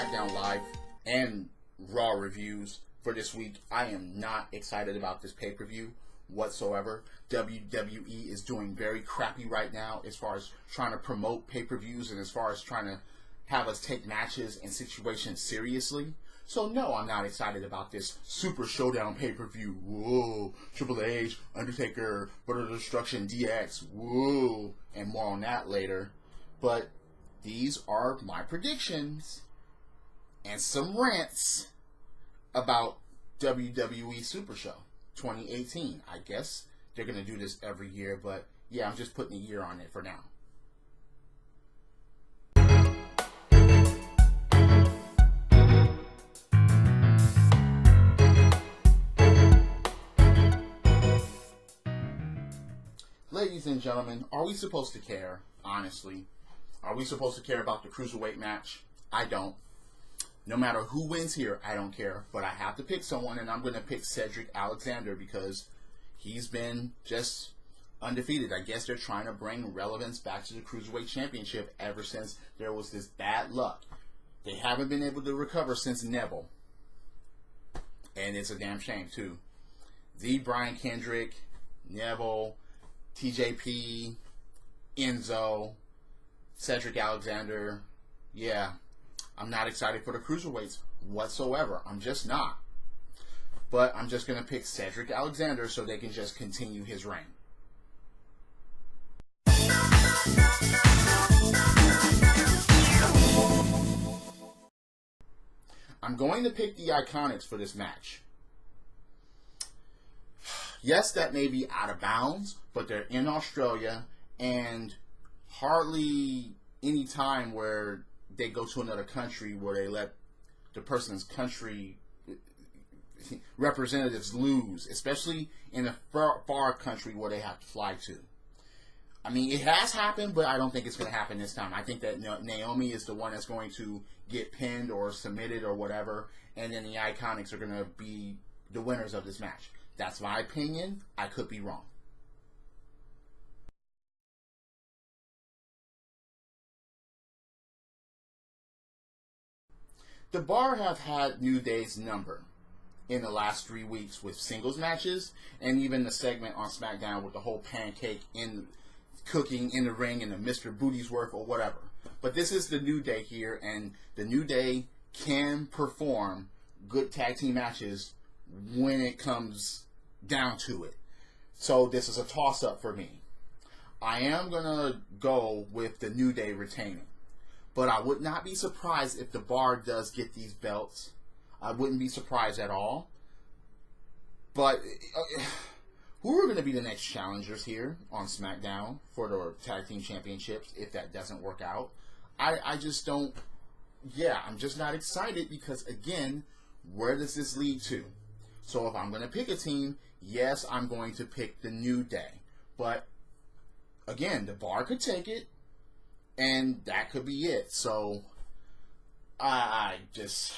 Smackdown Live and Raw reviews for this week. I am not excited about this pay-per-view whatsoever. WWE is doing very crappy right now as far as trying to promote pay-per-views and as far as trying to have us take matches and situations seriously. So no, I'm not excited about this Super Showdown pay-per-view. Whoa, Triple H, Undertaker, Brother Destruction, DX, whoa, and more on that later. But these are my predictions and some rants about WWE Super Show 2018. I guess they're going to do this every year, but yeah, I'm just putting a year on it for now. Ladies and gentlemen, are we supposed to care? Honestly, are we supposed to care about the Cruiserweight match? I don't. No matter who wins here, I don't care. But I have to pick someone, and I'm going to pick Cedric Alexander because he's been just undefeated. I guess they're trying to bring relevance back to the Cruiserweight Championship ever since there was this bad luck. They haven't been able to recover since Neville. And it's a damn shame, too. The Brian Kendrick, Neville, TJP, Enzo, Cedric Alexander. Yeah, I'm not excited for the Cruiserweights whatsoever. I'm just not. But I'm just going to pick Cedric Alexander so they can just continue his reign. I'm going to pick the Iconics for this match. Yes, that may be out of bounds, but they're in Australia, and hardly any time where they go to another country where they let the person's country representatives lose, especially in a far country where they have to fly to. I mean, it has happened, but I don't think it's going to happen this time. I think that Naomi is the one that's going to get pinned or submitted or whatever, and then the Iconics are going to be the winners of this match. That's my opinion. I could be wrong. The Bar have had New Day's number in the last 3 weeks with singles matches and even the segment on SmackDown with the whole pancake in cooking in the ring and the Mr. Booty's Worth or whatever. But this is the New Day here, and the New Day can perform good tag team matches when it comes down to it. So this is a toss-up for me. I am going to go with the New Day retaining. But I would not be surprised if the Bar does get these belts. I wouldn't be surprised at all. But who are going to be the next challengers here on SmackDown for the Tag Team Championships if that doesn't work out? I just don't... Yeah, I'm just not excited because, again, where does this lead to? So if I'm going to pick a team, yes, I'm going to pick the New Day. But, again, the Bar could take it, and that could be it. So, I just...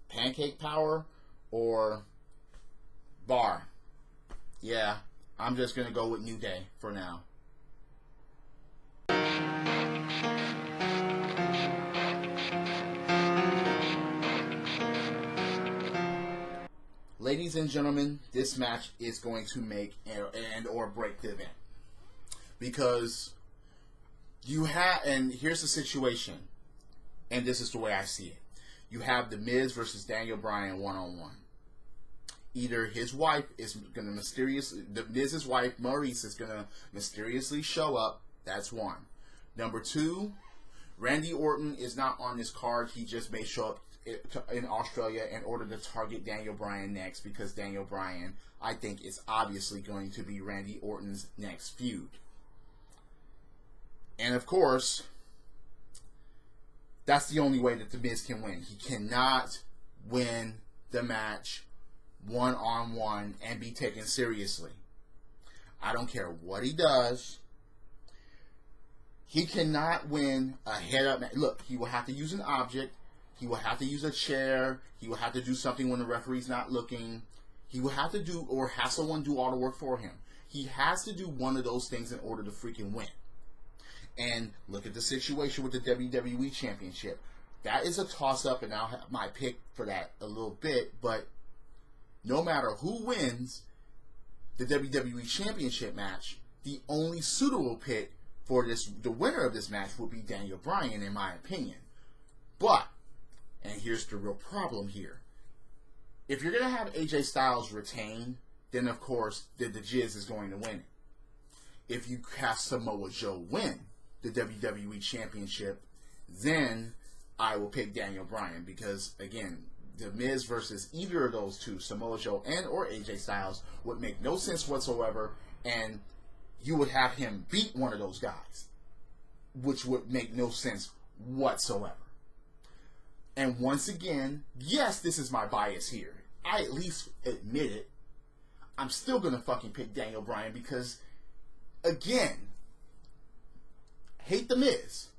Pancake Power or Bar. Yeah, I'm just going to go with New Day for now. Ladies and gentlemen, this match is going to make and or break the event. Because you have, and here's the situation, and this is the way I see it. You have The Miz versus Daniel Bryan one-on-one. Either his wife is going to the Miz's wife, Maurice, is going to mysteriously show up. That's one. Number two, Randy Orton is not on this card. He just may show up in Australia in order to target Daniel Bryan next, because Daniel Bryan, I think, is obviously going to be Randy Orton's next feud. And of course, that's the only way that The Miz can win. He cannot win the match one-on-one and be taken seriously. I don't care what he does. He cannot win a head-up match. Look, he will have to use an object. He will have to use a chair. He will have to do something when the referee's not looking. He will have to do, or have someone do all the work for him. He has to do one of those things in order to freaking win. And look at the situation with the WWE Championship. that is a toss-up, and I'll have my pick for that a little bit. But no matter who wins the WWE Championship match, the only suitable pick for the winner of this match would be Daniel Bryan, in my opinion. But, and here's the real problem here. If you're going to have AJ Styles retain, then of course the Jizz is going to win it. If you have Samoa Joe win the WWE Championship, then I will pick Daniel Bryan, because again, The Miz versus either of those two, Samoa Joe and or AJ Styles, would make no sense whatsoever, and you would have him beat one of those guys, which would make no sense whatsoever. And once again, yes, this is my bias here. I at least admit it. I'm still gonna fucking pick Daniel Bryan because, again, hate The Miz.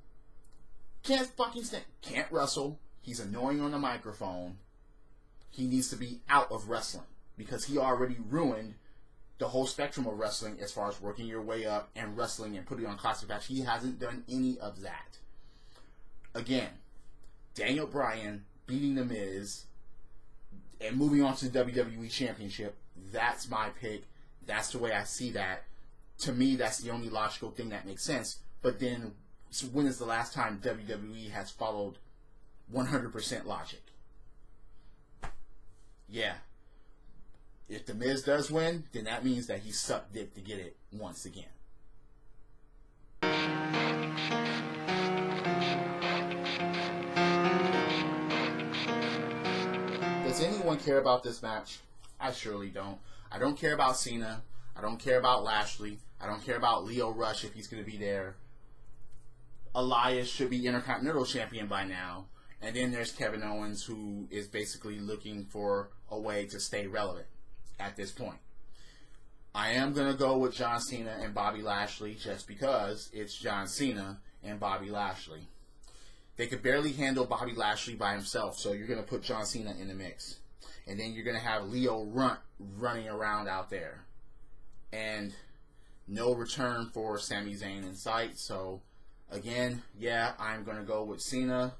Can't fucking stand. Can't wrestle. He's annoying on the microphone. He needs to be out of wrestling because he already ruined the whole spectrum of wrestling as far as working your way up and wrestling and putting on classic match. He hasn't done any of that. Again, Daniel Bryan beating The Miz and moving on to the WWE Championship. That's my pick. That's the way I see that. To me, that's the only logical thing that makes sense. But then, so when is the last time WWE has followed 100% logic? Yeah. If The Miz does win, then that means that he sucked dick to get it once again. Does anyone care about this match? I surely don't. I don't care about Cena. I don't care about Lashley. I don't care about Lio Rush if he's going to be there. Elias should be Intercontinental Champion by now. And then there's Kevin Owens, who is basically looking for a way to stay relevant at this point. I am going to go with John Cena and Bobby Lashley just because it's John Cena and Bobby Lashley. They could barely handle Bobby Lashley by himself, so you're going to put John Cena in the mix. And then you're going to have Leo running around out there. And no return for Sami Zayn in sight. So, again, yeah, I'm going to go with Cena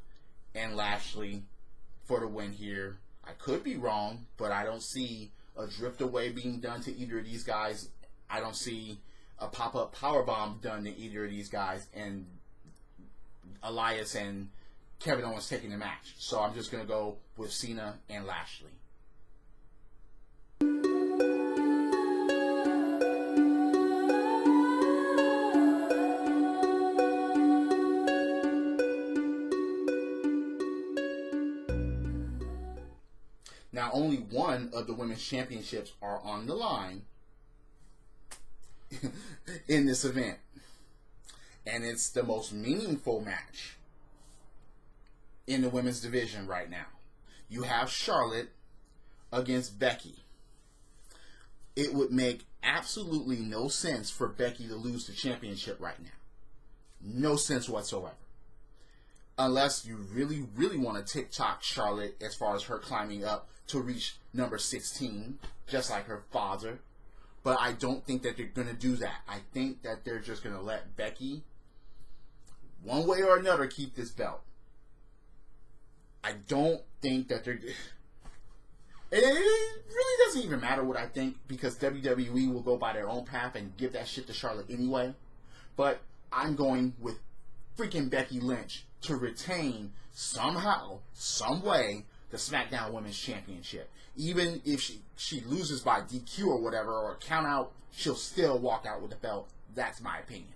and Lashley for the win here. I could be wrong, but I don't see a drift away being done to either of these guys. I don't see a pop-up powerbomb done to either of these guys. And Elias and Kevin Owens taking the match. So I'm just going to go with Cena and Lashley. Now, only one of the women's championships are on the line in this event. And it's the most meaningful match in the women's division right now. You have Charlotte against Becky. It would make absolutely no sense for Becky to lose the championship right now. No sense whatsoever. Unless you really, really want to TikTok Charlotte as far as her climbing up to reach number 16, just like her father. But I don't think that they're going to do that. I think that they're just going to let Becky, one way or another, keep this belt. I don't think that they're... It really doesn't even matter what I think, because WWE will go by their own path and give that shit to Charlotte anyway. But I'm going with freaking Becky Lynch to retain somehow, some way, the SmackDown Women's Championship. Even if she loses by DQ or whatever, or count out, she'll still walk out with the belt. That's my opinion.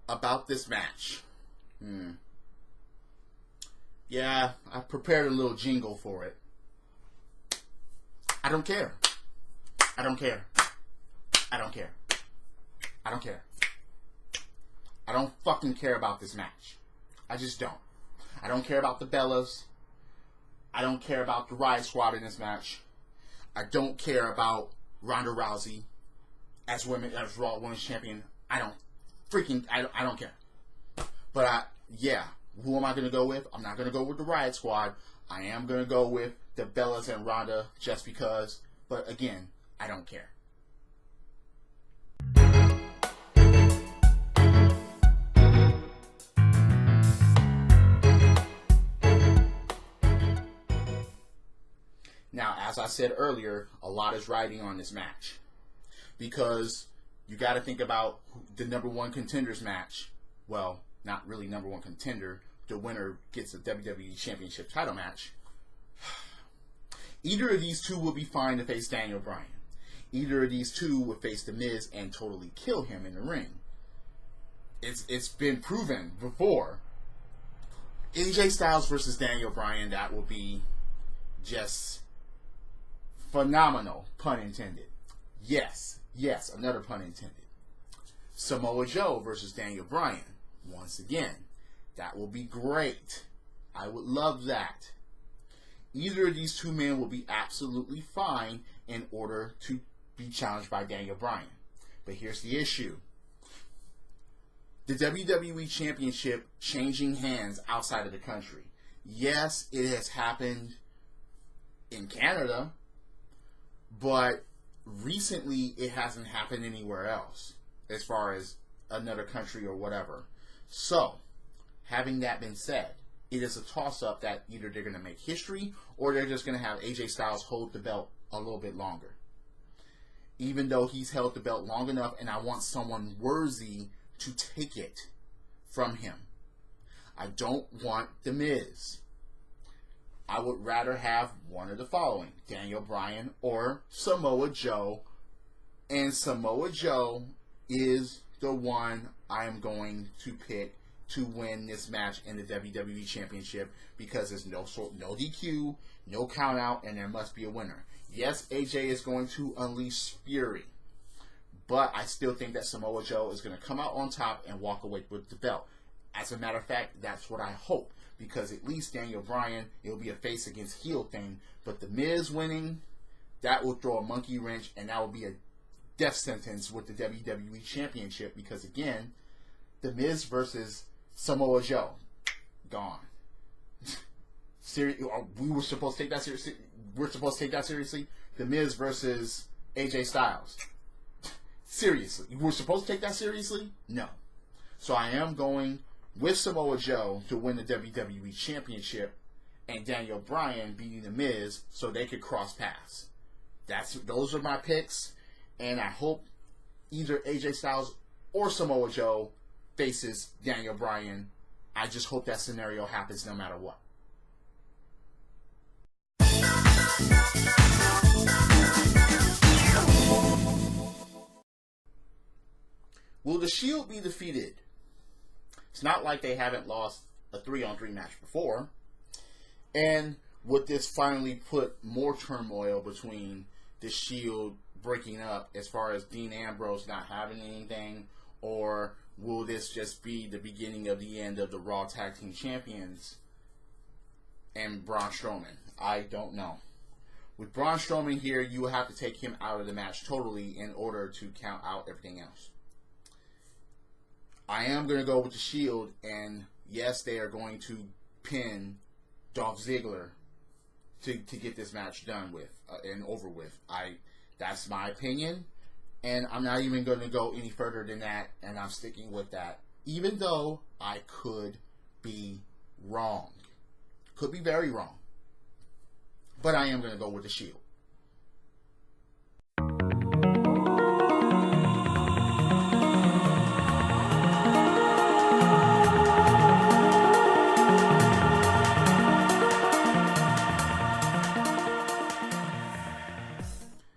About this match. Yeah, I prepared a little jingle for it. I don't care. I don't care. I don't care. I don't care. I don't fucking care about this match. I just don't. I don't care about the Bellas. I don't care about the Riot Squad in this match. I don't care about Ronda Rousey as Raw Women's Champion. I don't care. But yeah, Who am I going to go with? I'm not going to go with the Riot Squad. I am going to go with the Bellas and Ronda just because. But again, I don't care. Now, as I said earlier, a lot is riding on this match. Because you got to think about the number one contenders match. Well, not really number one contender. The winner gets a WWE Championship title match. Either of these two will be fine to face Daniel Bryan. Either of these two would face The Miz and totally kill him in the ring. It's been proven before. AJ Styles versus Daniel Bryan, that will be just phenomenal, pun intended. Yes, another pun intended. Samoa Joe versus Daniel Bryan, once again, that will be great. I would love that. Either of these two men will be absolutely fine in order to be challenged by Daniel Bryan. But here's the issue. The WWE Championship changing hands outside of the country. Yes, it has happened in Canada, but recently it hasn't happened anywhere else as far as another country or whatever. So, having that been said, it is a toss-up that either they're going to make history or they're just going to have AJ Styles hold the belt a little bit longer. Even though he's held the belt long enough, and I want someone worthy to take it from him. I don't want The Miz. I would rather have one of the following: Daniel Bryan or Samoa Joe. And Samoa Joe is the one I am going to pick to win this match in the WWE Championship, because there's no DQ, no count out, and there must be a winner. Yes, AJ is going to unleash fury, but I still think that Samoa Joe is going to come out on top and walk away with the belt. As a matter of fact, that's what I hope, because at least Daniel Bryan, it'll be a face against heel thing, but The Miz winning, that will throw a monkey wrench, and that will be a death sentence with the WWE Championship, because again, The Miz versus Samoa Joe, gone. We were supposed to take that seriously. We're supposed to take that seriously. The Miz versus AJ Styles. Seriously, we're supposed to take that seriously? No. So I am going with Samoa Joe to win the WWE Championship, and Daniel Bryan beating The Miz so they could cross paths. Those are my picks, and I hope either AJ Styles or Samoa Joe faces Daniel Bryan. I just hope that scenario happens no matter what. Will the Shield be defeated? It's not like they haven't lost a 3-on-3 match before. And would this finally put more turmoil between the Shield breaking up as far as Dean Ambrose not having anything? Or will this just be the beginning of the end of the Raw Tag Team Champions and Braun Strowman? I don't know. With Braun Strowman here, you will have to take him out of the match totally in order to count out everything else. I am going to go with the Shield, and yes, they are going to pin Dolph Ziggler to get this match done with and over with. That's my opinion, and I'm not even going to go any further than that, and I'm sticking with that, even though I could be wrong. Could be very wrong. But I am going to go with the Shield.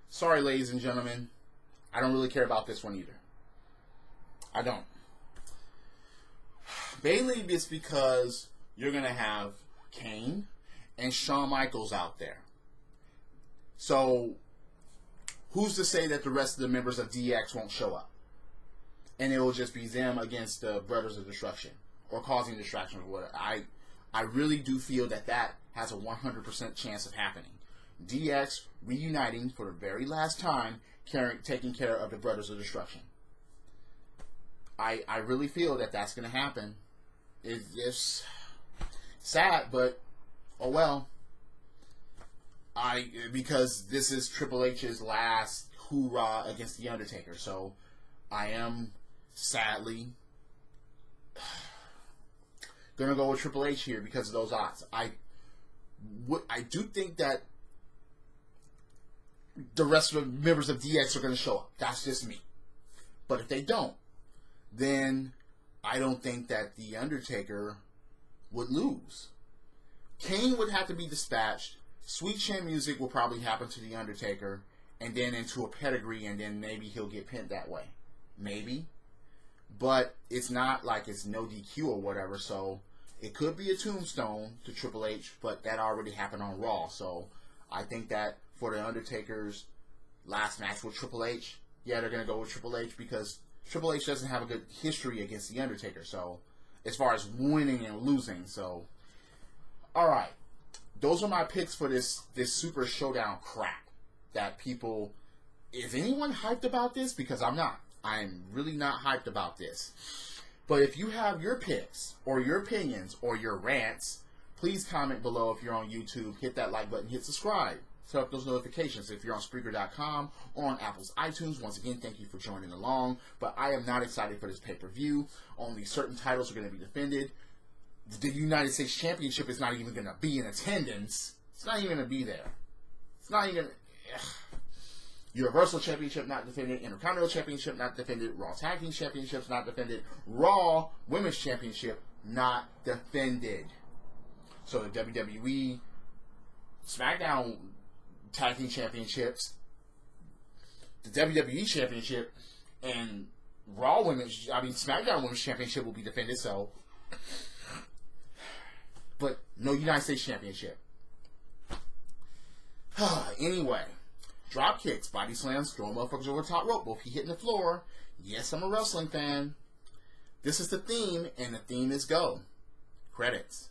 Sorry, ladies and gentlemen. I don't really care about this one either. I don't. Mainly it's because you're going to have Kane and Shawn Michaels out there. So, who's to say that the rest of the members of DX won't show up? And it will just be them against the Brothers of Destruction, or causing distractions or whatever. I really do feel that has a 100% chance of happening. DX reuniting for the very last time, taking care of the Brothers of Destruction. I really feel that that's going to happen. It's Sad, but oh well. Because this is Triple H's last hoorah against The Undertaker, so I am sadly gonna go with Triple H here because of those odds. I do think that the rest of the members of DX are gonna show up. That's just me. But if they don't, then I don't think that The Undertaker would lose. Kane would have to be dispatched. Sweet Chin music will probably happen to The Undertaker, and then into a pedigree, and then maybe he'll get pinned that way. Maybe. But it's not like it's no DQ or whatever, so it could be a tombstone to Triple H, but that already happened on Raw. So I think that for The Undertaker's last match with Triple H, yeah, they're going to go with Triple H because Triple H doesn't have a good history against The Undertaker, so as far as winning and losing. So, all right. Those are my picks for this Super Showdown crap that people... Is anyone hyped about this? Because I'm not. I'm really not hyped about this. But if you have your picks or your opinions or your rants, please comment below if you're on YouTube. Hit that like button. Hit subscribe. Set up those notifications if you're on Spreaker.com or on Apple's iTunes. Once again, thank you for joining along. But I am not excited for this pay-per-view. Only certain titles are going to be defended. The United States Championship is not even going to be in attendance. It's not even going to be there. It's not even... Universal Championship not defended. Intercontinental Championship not defended. Raw Tag Team Championships not defended. Raw Women's Championship not defended. So the WWE Smackdown Tag Team Championships, the WWE Championship, and Smackdown Women's Championship will be defended, so... But no United States Championship. Anyway, drop kicks, body slams, throwing motherfuckers over the top rope, both he hitting the floor. Yes, I'm a wrestling fan. This is the theme, and the theme is go. Credits.